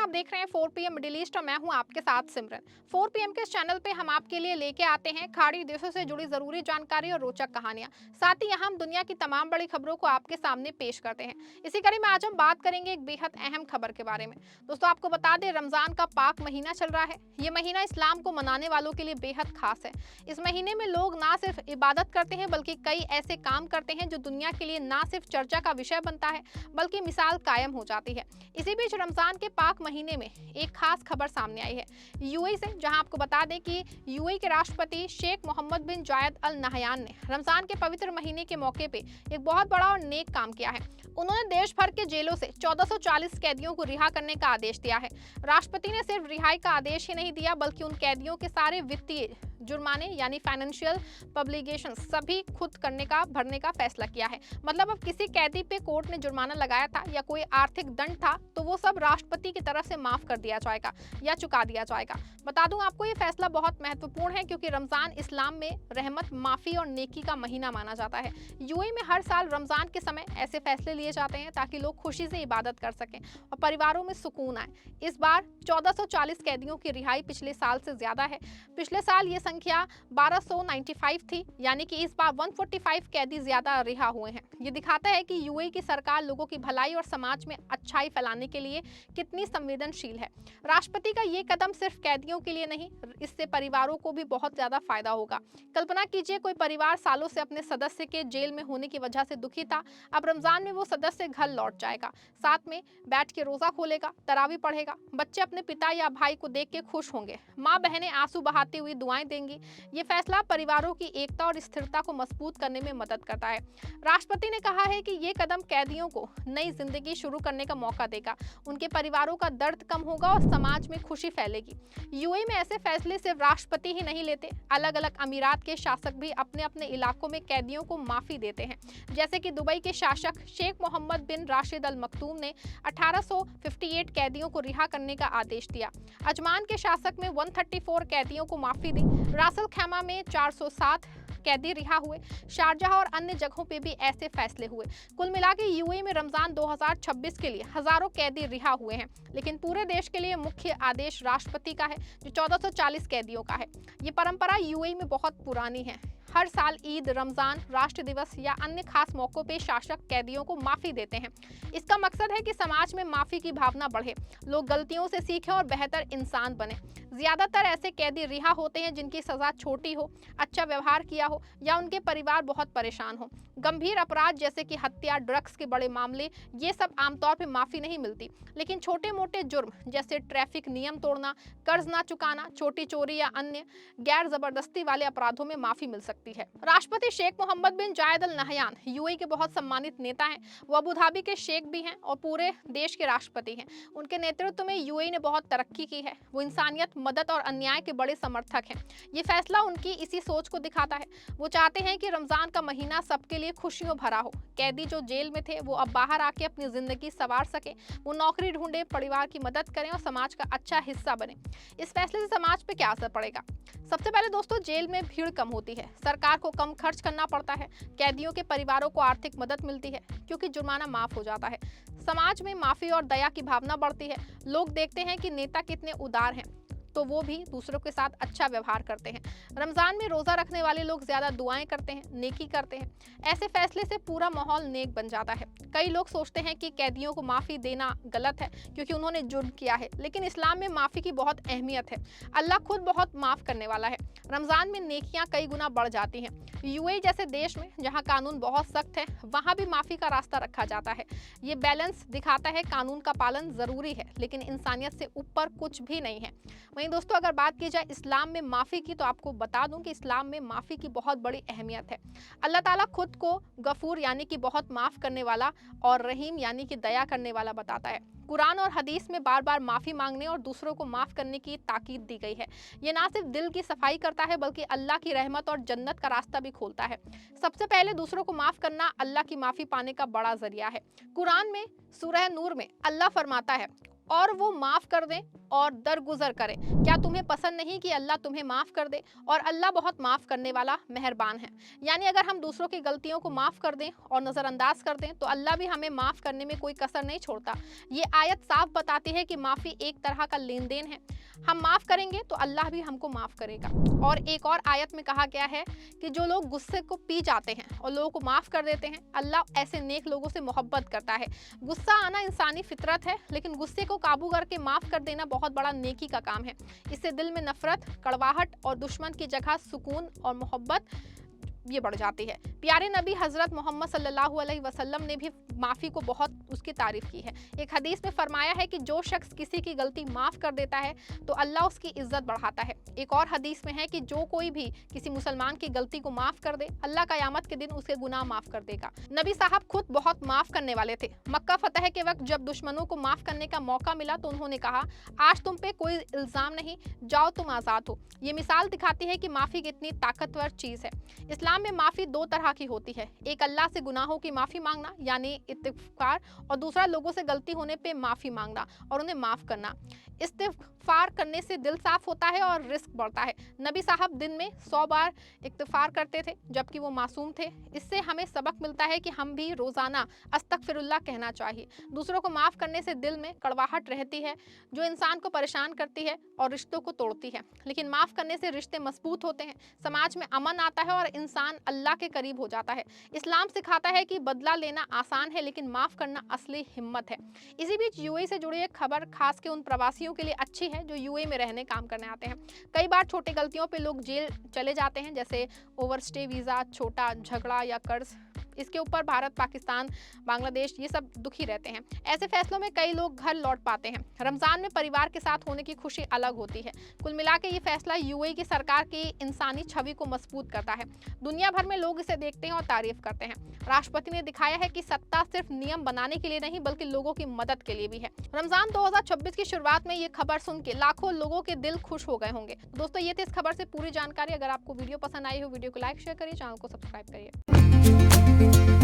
आप देख रहे हैं 4 पीएम मिडिल ईस्ट और मैं हूं आपके साथ सिमरन। 4 पीएम के इस चैनल पे हम आपके लिए लेके आते हैं खाड़ी देशों से जुड़ी जरूरी जानकारी और रोचक कहानियां। साथ ही यहाँ हम दुनिया की तमाम बड़ी खबरों को आपके सामने पेश करते हैं। इसी कड़ी में आज हम बात करेंगे एक बेहद अहम खबर के बारे में। दोस्तों, आपको बता दें, रमजान का पाक महीना चल रहा है। ये महीना इस्लाम को मनाने वालों के लिए बेहद खास है। इस महीने में लोग ना सिर्फ इबादत करते हैं बल्कि कई ऐसे काम करते हैं जो दुनिया के लिए ना सिर्फ चर्चा का विषय बनता है बल्कि मिसाल कायम हो जाती है। इसी बीच रमजान के पाक महीने में एक खास खबर सामने आई है यूएई से, जहां आपको बता दें कि यूएई के राष्ट्रपति शेख मोहम्मद बिन जायद अल नहयान ने रमजान के पवित्र महीने के मौके पे एक बहुत बड़ा और नेक काम किया है। उन्होंने देश भर के जेलों से 1440 कैदियों को रिहा करने का आदेश दिया है। राष्ट्रपति ने सिर्फ रिहाई का आदेश ही नहीं दिया बल्कि उन कैदियों के सारे वित्तीय जुर्माने यानी फाइनेंशियल पब्लिकेशन सभी खुद भरने का फैसला किया है। मतलब अब किसी कैदी पे कोर्ट ने जुर्माना लगाया था या कोई आर्थिक दंड था तो वो सब राष्ट्रपति की तरफ से माफ कर दिया जाएगा या चुका दिया जाएगा। बता दूं आपको, ये फैसला बहुत महत्वपूर्ण है क्योंकि रमजान इस्लाम में रहमत, माफी और नेकी का महीना माना जाता है। यूएई में हर साल रमजान के समय ऐसे फैसले लिए जाते हैं ताकि लोग खुशी से इबादत कर सकें और परिवारों में सुकून आए। इस बार 1440 कैदियों की रिहाई पिछले साल से ज्यादा है। पिछले साल ये संख्या 1295 थी, यानी कि इस बार 145 कैदी ज्यादा रिहा हुए हैं। ये दिखाता है कि यूएई की सरकार लोगों की भलाई और समाज में अच्छाई फैलाने के लिए कितनी संवेदनशील है। राष्ट्रपति का ये कदम सिर्फ कैदियों के लिए नहीं, इससे परिवारों को भी बहुत ज्यादा फायदा होगा। कल्पना कीजिए, कोई परिवार सालों से अपने सदस्य के जेल में होने की वजह से दुखी था। अब रमजान में वो सदस्य घर लौट जाएगा, साथ में बैठ के रोजा खोलेगा, तरावी पढ़ेगा। बच्चे अपने पिता या भाई को देख के खुश होंगे, माँ बहनें आंसू बहाती हुई दुआएं देंगी। ये फैसला परिवारों की एकता और स्थिरता को मजबूत करने में मदद करता है। राष्ट्रपति ने कहा है कि ये कदम कैदियों को नई जिंदगी शुरू करने का मौका देगा, उनके परिवारों का दर्द कम होगा और समाज में खुशी फैलेगी। यूएई में ऐसे फैसले सिर्फ राष्ट्रपति ही नहीं लेते, अलग अलग अमीरात के शासक भी अपने अपने इलाकों में कैदियों को माफी देते हैं। जैसे कि दुबई के शासक शेख मोहम्मद बिन राशिद अल मखतूम ने 1858 कैदियों को रिहा करने का आदेश दिया। अजमान के शासक में 134 कैदियों को माफी दी। रासल खैमा में 407 कैदी रिहा हुए। शारजाह और अन्य जगहों पे भी ऐसे फैसले हुए। कुल मिला के यूएई में रमजान 2026 के लिए हजारों कैदी रिहा हुए हैं, लेकिन पूरे देश के लिए मुख्य आदेश राष्ट्रपति का है जो 1440 कैदियों का है। ये परंपरा यूएई में बहुत पुरानी है। हर साल ईद, रमजान, राष्ट्र दिवस या अन्य खास मौकों पे शासक कैदियों को माफी देते हैं। इसका मकसद है कि समाज में माफी की भावना बढ़े, लोग गलतियों से सीखें और बेहतर इंसान बने। ज्यादातर ऐसे कैदी रिहा होते हैं जिनकी सजा छोटी हो, अच्छा व्यवहार किया हो या उनके परिवार बहुत परेशान हो। गंभीर अपराध जैसे कि हत्या, ड्रग्स के बड़े मामले, ये सब आमतौर पर माफी नहीं मिलती, लेकिन छोटे मोटे जुर्म जैसे ट्रैफिक नियम तोड़ना, कर्ज ना चुकाना, छोटी चोरी या अन्य गैर जबरदस्ती वाले अपराधों में माफी मिल सकती है। राष्ट्रपति शेख मोहम्मद बिन जायद अल नहयान यूएई के बहुत सम्मानित नेता हैं। वो अबू धाबी के शेख भी हैं और पूरे देश के राष्ट्रपति हैं। उनके नेतृत्व में यूएई ने बहुत तरक्की की है। वो इंसानियत, मदद और अन्याय के बड़े समर्थक हैं। ये फैसला उनकी इसी सोच को दिखाता है। वो चाहते हैं कि रमजान का महीना सबके लिए खुशियों भरा हो। कैदी जो जेल में थे वो अब बाहर आके अपनी जिंदगी संवार सके, वो नौकरी ढूंढे, परिवार की मदद करें और समाज का अच्छा हिस्सा बने। इस फैसले से समाज पे क्या असर पड़ेगा? सबसे पहले दोस्तों, जेल में भीड़ कम होती है, सरकार को कम खर्च करना पड़ता है, कैदियों के परिवारों को आर्थिक मदद मिलती है क्योंकि जुर्माना माफ हो जाता है। समाज में माफी और दया की भावना बढ़ती है। लोग देखते हैं कि नेता कितने उदार हैं तो वो भी दूसरों के साथ अच्छा व्यवहार करते हैं। रमजान में रोजा रखने वाले लोग ज्यादा दुआएं करते हैं, नेकी करते हैं। ऐसे फैसले से पूरा माहौल नेक बन जाता है। कई लोग सोचते हैं कि कैदियों को माफी देना गलत है क्योंकि उन्होंने जुर्म किया है, लेकिन इस्लाम में माफी की बहुत अहमियत है। अल्लाह खुद बहुत माफ करने वाला है। रमजान में नेकियां कई गुना बढ़ जाती हैं। यूएई जैसे देश में जहां कानून बहुत सख्त है, वहां भी माफी का रास्ता रखा जाता है। ये बैलेंस दिखाता है कानून का पालन जरूरी है लेकिन इंसानियत से ऊपर कुछ भी नहीं है। वहीं दोस्तों, अगर बात की जाए इस्लाम में माफ़ी की, तो आपको बता दूं कि इस्लाम में माफ़ी की बहुत बड़ी अहमियत है। अल्लाह ताला खुद को गफूर यानी कि बहुत माफ़ करने वाला और रहीम यानी कि दया करने वाला बताता है। कुरान और हदीस में बार बार माफ़ी मांगने और दूसरों को माफ़ करने की ताकीद दी गई है। ये ना सिर्फ दिल की सफाई करता है बल्कि अल्लाह की रहमत और जन्नत का रास्ता भी खोलता है। सबसे पहले दूसरों को माफ़ करना अल्लाह की माफ़ी पाने का बड़ा जरिया है। कुरान में सूरह नूर में अल्लाह फरमाता है, और वो माफ कर दें और दरगुजर करें। क्या तुम्हें पसंद नहीं कि अल्लाह तुम्हें माफ कर दे? और अल्लाह बहुत माफ करने वाला मेहरबान है। यानी अगर हम दूसरों की गलतियों को माफ कर दें और नजरअंदाज कर दें तो अल्लाह भी हमें माफ करने में कोई कसर नहीं छोड़ता। ये आयत साफ बताती है कि माफी एक तरह का लेन देन है। हम माफ करेंगे तो अल्लाह भी हमको माफ करेगा। और एक और आयत में कहा गया है कि जो लोग गुस्से को पी जाते हैं और लोगों को माफ कर देते हैं, अल्लाह ऐसे नेक लोगों से मोहब्बत करता है। गुस्सा आना इंसानी फितरत है, लेकिन गुस्से को काबू करके माफ कर देना बहुत बड़ा नेकी का काम है। इससे दिल में नफरत, कड़वाहट और दुश्मन की जगह सुकून और मोहब्बत ये बढ़ जाती है। प्यारे नबी हजरत मोहम्मद सल्लल्लाहु अलैहि वसल्लम ने भी माफ़ी को बहुत उसकी तारीफ की है। एक हदीस में फरमाया है कि जो शख्स किसी की गलती माफ़ कर देता है तो अल्लाह उसकी इज्जत बढ़ाता है। एक और हदीस में है कि जो कोई भी किसी मुसलमान की गलती को माफ़ कर दे, अल्लाह क़यामत के दिन उसके गुनाह माफ़ कर देगा। नबी साहब खुद बहुत माफ़ करने वाले थे। मक्का फतह के वक्त जब दुश्मनों को माफ़ करने का मौका मिला तो उन्होंने कहा, आज तुम पे कोई इल्ज़ाम नहीं, जाओ तुम आज़ाद हो। ये मिसाल दिखाती है कि माफ़ी कितनी ताकतवर चीज़ है। इस्लाम में माफ़ी दो तरह की होती है, एक अल्लाह से गुनाहों की माफ़ी मांगना यानी इस्तिग़फ़ार, और दूसरा लोगों से गलती होने पे माफ़ी मांगना और उन्हें माफ़ करना। इस्तिग़फ़ार करने से दिल साफ होता है और रिस्क बढ़ता है। नबी साहब दिन में 100 बार इस्तिग़फ़ार करते थे जबकि वो मासूम थे। इससे हमें सबक मिलता है कि हम भी रोज़ाना अस्तग़फ़िरुल्लाह कहना चाहिए। दूसरों को माफ़ करने से दिल में कड़वाहट रहती है जो इंसान को परेशान करती है और रिश्तों को तोड़ती है, लेकिन माफ़ करने से रिश्ते मजबूत होते हैं, समाज में अमन आता है और इंसान अल्लाह के करीब हो जाता है। इस्लाम सिखाता है कि बदला लेना आसान है लेकिन माफ़ करना असली हिम्मत है। इसी बीच यूएई से जुड़ी एक खबर खास के उन प्रवासियों के लिए अच्छी है जो यूएई में रहने काम करने आते हैं। कई बार छोटी गलतियों पे लोग जेल चले जाते हैं, जैसे ओवरस्टे वीज़ा, छोटा झगड़ा या कर्ज। इसके ऊपर भारत, पाकिस्तान, बांग्लादेश ये सब दुखी रहते हैं। ऐसे फैसलों में कई लोग घर लौट पाते हैं। रमज़ान में परिवार के साथ होने की खुशी अलग होती है। कुल मिला के ये फैसला यूएई की सरकार की इंसानी छवि को मजबूत करता है। दुनिया भर में लोग इसे देखते हैं और तारीफ करते हैं। राष्ट्रपति ने दिखाया है कि सत्ता सिर्फ नियम बनाने के लिए नहीं बल्कि लोगों की मदद के लिए भी है। रमज़ान 2026 की शुरुआत में ये खबर सुन के लाखों लोगों के दिल खुश हो गए होंगे। दोस्तों, ये थी इस खबर से पूरी जानकारी। अगर आपको वीडियो पसंद आई हो, वीडियो को लाइक शेयर करिए, चैनल को सब्सक्राइब करिए।